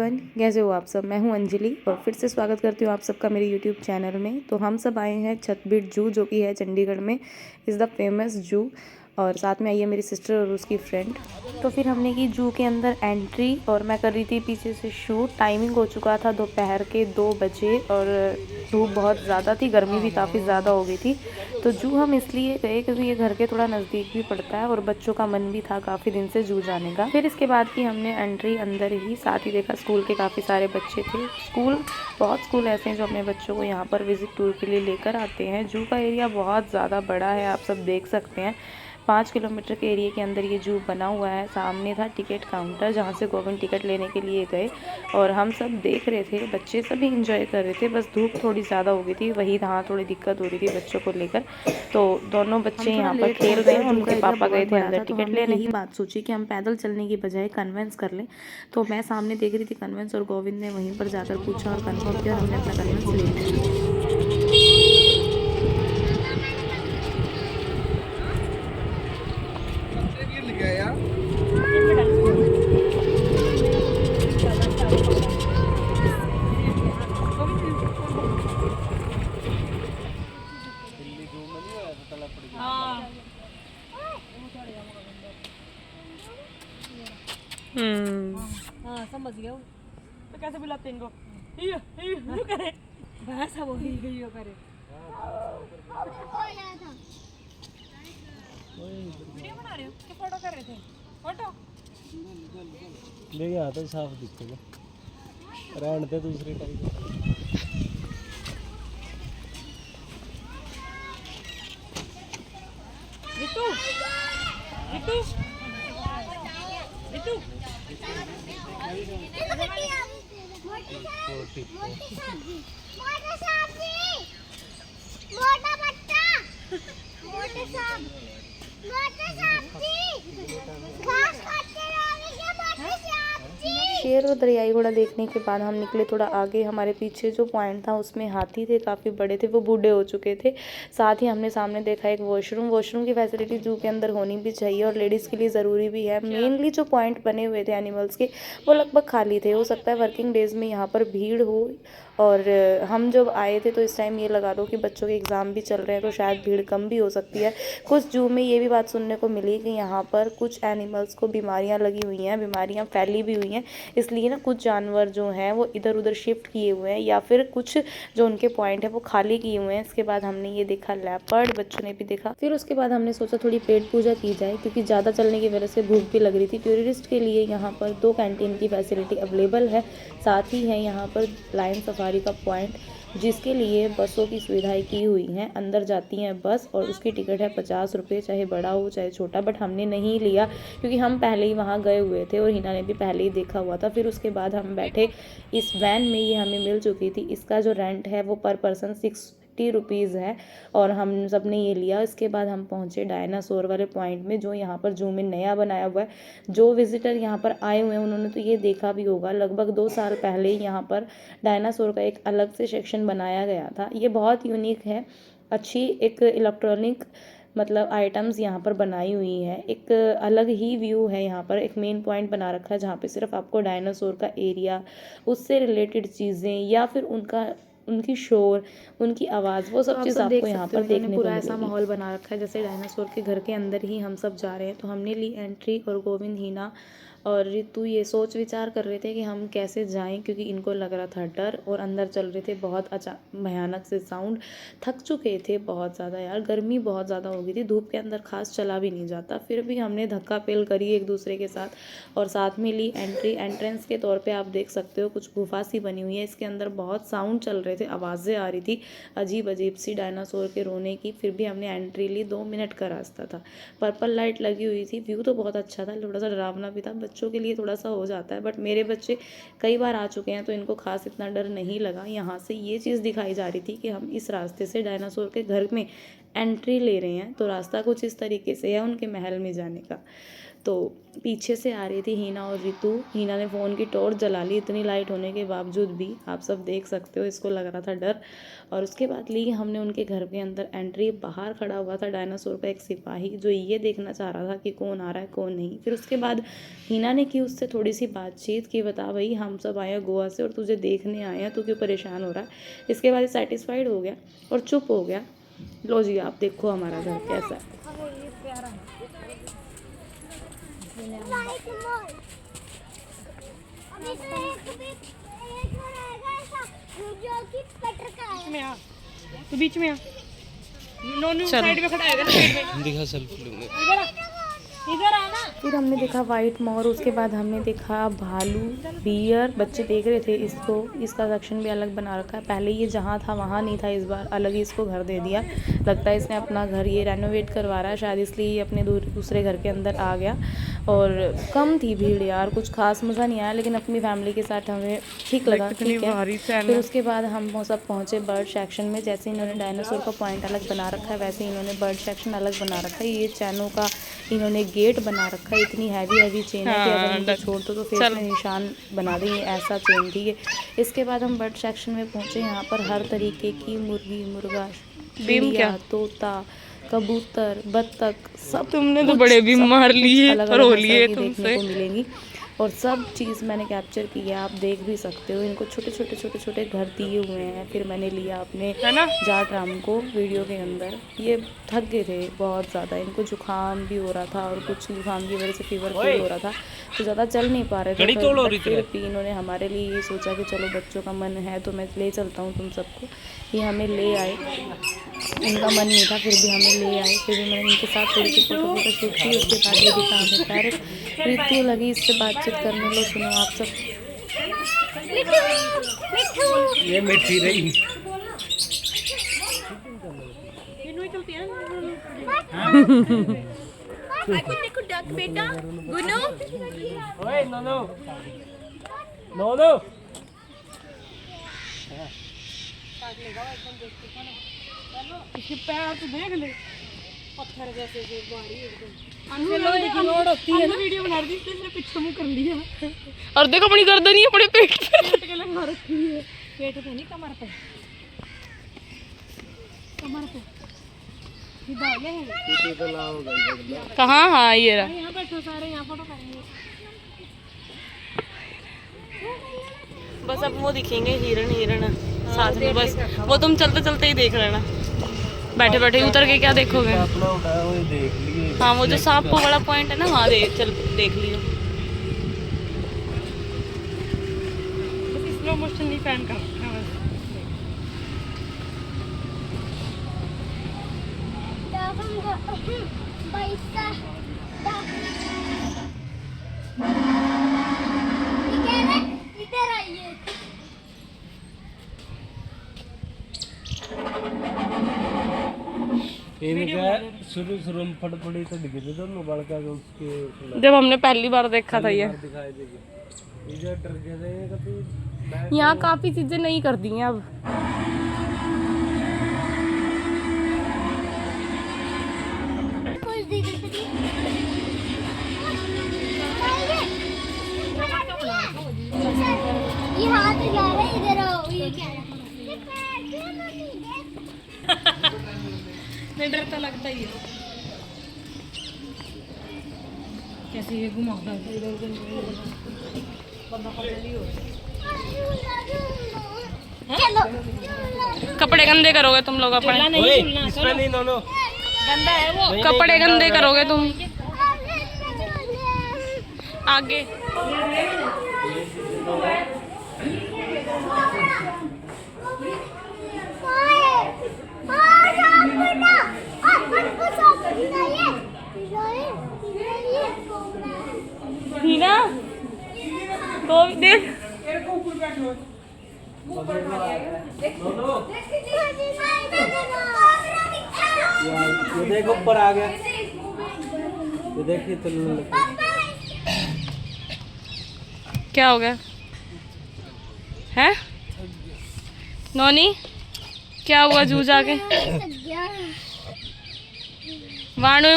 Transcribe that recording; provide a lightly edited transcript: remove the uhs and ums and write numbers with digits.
Everyone, कैसे हो आप सब। मैं हूं अंजलि और फिर से स्वागत करती हूं आप सबका मेरे यूट्यूब चैनल में। तो हम सब आए हैं छतबीड़ जू, जो कि है चंडीगढ़ में, इज़ द फेमस जू। और साथ में आई है मेरी सिस्टर और उसकी फ्रेंड। तो फिर हमने की जू के अंदर एंट्री और मैं कर रही थी पीछे से शूट। टाइमिंग हो चुका था दोपहर के 2 बजे और धूप बहुत ज़्यादा थी, गर्मी भी काफ़ी ज़्यादा हो गई थी। तो जू हम इसलिए गए क्योंकि ये घर के थोड़ा नज़दीक भी पड़ता है और बच्चों का मन भी था काफ़ी दिन से जू जाने का। फिर इसके बाद की हमने एंट्री अंदर ही, साथ ही देखा स्कूल के काफ़ी सारे बच्चे थे। बहुत स्कूल ऐसे हैं जो अपने बच्चों को यहाँ पर विजिट टूर के लिए लेकर आते हैं। जू का एरिया बहुत ज़्यादा बड़ा है, आप सब देख सकते हैं। 5 किलोमीटर के एरिया के अंदर ये जू बना हुआ है। सामने था टिकट काउंटर, जहाँ से गोविंद टिकट लेने के लिए गए और हम सब देख रहे थे। बच्चे सभी इंजॉय कर रहे थे, बस धूप थोड़ी ज़्यादा हो गई थी, वही यहाँ थोड़ी दिक्कत हो रही थी बच्चों को लेकर। तो दोनों बच्चे यहाँ पर खेल रहे हैं, उनके पापा गए थे अंदर टिकट लेने। यही बात सोची कि हम पैदल चलने की बजाय कन्वेंस कर लें। तो मैं सामने देख रही थी कन्वेंस और गोविंद ने वहीं पर जाकर पूछा और कन्फर्म किया और हमने अपना कन्वेंस ले लिया। हाँ समझ गया हूँ। तो कैसे बुलाते हैं इनको? हियो करे भैंस वो हियो करे। वीडियो बना रहे हो कि फोटो कर रहे थे? फोटो ले गया तो साफ दिखेगा, रहने दे दूसरी टाइप। रितु रितु रितु शेर और दरियाई घोड़ा देखने के बाद हम निकले थोड़ा आगे। हमारे पीछे जो पॉइंट था उसमें हाथी थे, काफ़ी बड़े थे, वो बूढ़े हो चुके थे। साथ ही हमने सामने देखा एक वॉशरूम की फैसिलिटी जू के अंदर होनी भी चाहिए और लेडीज़ के लिए ज़रूरी भी है। मेनली जो पॉइंट बने हुए थे एनिमल्स के, वो लगभग खाली थे। हो सकता है वर्किंग डेज़ में यहाँ पर भीड़ हो। और हम जब आए थे तो इस टाइम ये लगा लो कि बच्चों के एग्ज़ाम भी चल रहे हैं, तो शायद भीड़ कम भी हो सकती है। कुछ जू में ये भी बात सुनने को मिली कि यहाँ पर कुछ एनिमल्स को बीमारियाँ लगी हुई हैं, बीमारियाँ फैली भी हुई हैं, इसलिए ना कुछ जानवर जो हैं वो इधर उधर शिफ्ट किए हुए हैं या फिर कुछ जो उनके पॉइंट है वो खाली किए हुए हैं। इसके बाद हमने ये देखा लेपर्ड, बच्चों ने भी देखा। फिर उसके बाद हमने सोचा थोड़ी पेट पूजा की जाए, क्योंकि ज़्यादा चलने की वजह से भूख भी लग रही थी। टूरिस्ट के लिए यहाँ पर 2 कैंटीन की फैसिलिटी अवेलेबल है। साथ ही है यहाँ पर लायन सफारी का पॉइंट, जिसके लिए बसों की सुविधाएं की हुई हैं। अंदर जाती हैं बस और उसकी टिकट है 50 रुपये, चाहे बड़ा हो चाहे छोटा। बट हमने नहीं लिया क्योंकि हम पहले ही वहाँ गए हुए थे और हिना ने भी पहले ही देखा हुआ था। फिर उसके बाद हम बैठे इस वैन में, ये हमें मिल चुकी थी। इसका जो रेंट है वो पर पर्सन 60 रुपीज़ है और हम सब ने ये लिया। इसके बाद हम पहुँचे डायनासोर वाले पॉइंट में, जो यहाँ पर जू में नया बनाया हुआ है। जो विजिटर यहाँ पर आए हुए हैं उन्होंने तो ये देखा भी होगा, लगभग 2 साल पहले यहाँ पर डायनासोर का एक अलग से सेक्शन बनाया गया था। ये बहुत यूनिक है, अच्छी एक इलेक्ट्रॉनिक मतलब आइटम्स यहाँ पर बनाई हुई है। एक अलग ही व्यू है यहाँ पर। एक मेन पॉइंट बना रखा है जहाँ पे सिर्फ आपको डायनासोर का एरिया, उससे रिलेटेड चीज़ें या फिर उनकी शोर, उनकी आवाज़, वो सब चीज़ आपको यहाँ पर देखने को मिलेगी। पूरा ऐसा माहौल बना रखा है जैसे डायनासोर के घर के अंदर ही हम सब जा रहे हैं। तो हमने ली एंट्री और गोविंद, हिना और रितु ये सोच विचार कर रहे थे कि हम कैसे जाएं, क्योंकि इनको लग रहा था डर और अंदर चल रहे थे बहुत भयानक से साउंड। थक चुके थे बहुत ज़्यादा यार, गर्मी बहुत ज़्यादा हो गई थी, धूप के अंदर खास चला भी नहीं जाता। फिर भी हमने धक्का पेल करी एक दूसरे के साथ और साथ में ली एंट्री। एंट्रेंस के तौर पे आप देख सकते हो कुछ गुफा सी बनी हुई है। इसके अंदर बहुत साउंड चल रहे थे, आवाज़ें आ रही थी अजीब अजीब सी डायनासोर के रोने की। फिर भी हमने एंट्री ली, 2 मिनट का रास्ता था। पर्पल लाइट लगी हुई थी, व्यू तो बहुत अच्छा था, थोड़ा सा डरावना भी था, बच्चों के लिए थोड़ा सा हो जाता है। बट मेरे बच्चे कई बार आ चुके हैं तो इनको खास इतना डर नहीं लगा। यहाँ से ये चीज़ दिखाई जा रही थी कि हम इस रास्ते से डायनासोर के घर में एंट्री ले रहे हैं, तो रास्ता कुछ इस तरीके से है उनके महल में जाने का। तो पीछे से आ रही थी हीना और रितु। हीना ने फ़ोन की टॉर्च जला ली, इतनी लाइट होने के बावजूद भी, आप सब देख सकते हो, इसको लग रहा था डर। और उसके बाद ली हमने उनके घर के अंदर एंट्री। बाहर खड़ा हुआ था डायनासोर का एक सिपाही, जो ये देखना चाह रहा था कि कौन आ रहा है कौन नहीं। फिर उसके बाद हीना ने की उससे थोड़ी सी बातचीत कि बता भाई, हम सब आए हैं गोवा से और तुझे देखने आए हैं, तू क्यों परेशान हो रहा है। इसके बाद सेटिस्फाइड हो गया और चुप हो गया। लो जी, आप देखो हमारा घर कैसा है। तो बीच में आ, नोनू साइड में खड़ा है ना, दिखा सेल्फी लूंगा। इधर आना। फिर हमने देखा वाइट मोर, उसके बाद हमने देखा भालू, बियर। बच्चे देख रहे थे इसको, इसका सेक्शन भी अलग बना रखा है। पहले ये जहाँ था वहाँ नहीं था, इस बार अलग ही इसको घर दे दिया। लगता है इसने अपना घर ये रेनोवेट करवा रहा है शायद, इसलिए ये अपने दूसरे घर के अंदर आ गया। और कम थी भीड़ यार, कुछ खास मज़ा नहीं आया, लेकिन अपनी फैमिली के साथ हमें ठीक लगा। ठीक है, फिर उसके बाद हम वो सब पहुँचे बर्ड सेक्शन में। जैसे इन्होंने डायनासोर का पॉइंट अलग बना रखा है, वैसे इन्होंने बर्ड सेक्शन अलग बना रखा है। ये चैनों का इन्होंने गेट बना रखा है। इतनी हैवी चेन है कि अगर इनको छोड़ दो तो फेस में निशान बना देंगे, ऐसा चेन थी ये। इसके बाद हम बर्ड सेक्शन में पहुँचे। यहाँ पर हर तरीके की मुर्गी, मुर्गा, चिड़िया, तोता, कबूतर, बत्तख, सब तुमने तो बड़े भी मार लिए और हो लिए देखने को मिलेंगी। और सब चीज़ मैंने कैप्चर की है, आप देख भी सकते हो। इनको छोटे छोटे घर दिए हुए हैं। फिर मैंने लिया अपने जाट राम को वीडियो के अंदर। ये थक गए थे बहुत ज़्यादा, इनको जुकाम भी हो रहा था और कुछ जुकाम की वजह से फीवर भी हो रहा था, तो ज़्यादा चल नहीं पा रहे थे। फिर भी इन्होंने हमारे लिए ये सोचा कि चलो बच्चों का मन है तो मैं ले चलता हूँ तुम सबको। ये हमें ले आए, इनका मन नहीं था फिर भी हमें ले आए। फिर भी मैंने इनके साथ थोड़ी सी फोटो शूट की। उसके बाद ये दिखा हमें पैरट। रितु लगी इससे बातचीत करने। लो सुनो आप सब। ये मिठी रही। देखो डक बेटा, गुनू। ओए नोनो, नोनो। इसके पैर तो देख ले, पत्थर जैसे भारी एकदम। रोड होती है ना, वीडियो बना दी, इसने पीछे मुंह कर लिया। और देखो अपनी गर्दन ही अपने पेट पे लगा रखी है। पेट पे नहीं, कमर पे, कमर पे। कहाँ? हाँ ये रहा। यहाँ बैठो सारे, यहाँ फोटो करेंगे। बस अब वो दिखेंगे हिरण साथ में, बस वो तुम चलते चलते ही देख लेना। बैठे बैठे उतर के क्या देखोगे? अपना उठाया हुआ देख लिए। हाँ, वो जो सांप को बड़ा पॉइंट है ना, वहाँ देख लियो। स्लो मोशन नहीं फैन कर शुरू में फटफड़ी तो दिखे थे दोनों बड़का जो उसके। जब हमने पहली बार देखा था ये दिखाई देगी। इधर डर गए थे कभी। यहाँ काफी चीजें नहीं कर दी हैं अब। ये हाथ जा रहा है, इधर आओ। ये क्या है? नहीं, डर तो लगता ही है। कैसे ये घुमाता है इधर उधर, बंदा पकड़ लियो। कपड़े गंदे करोगे तुम लोग अपने। नहीं नोनो, गंदा है वो। कपड़े गंदे करोगे तुम आगे। हीना तो देख, ये देख ऊपर आ गया। ये देखिए तो क्या हो गया है नोनी? क्या हुआ जूझ आके? वाणु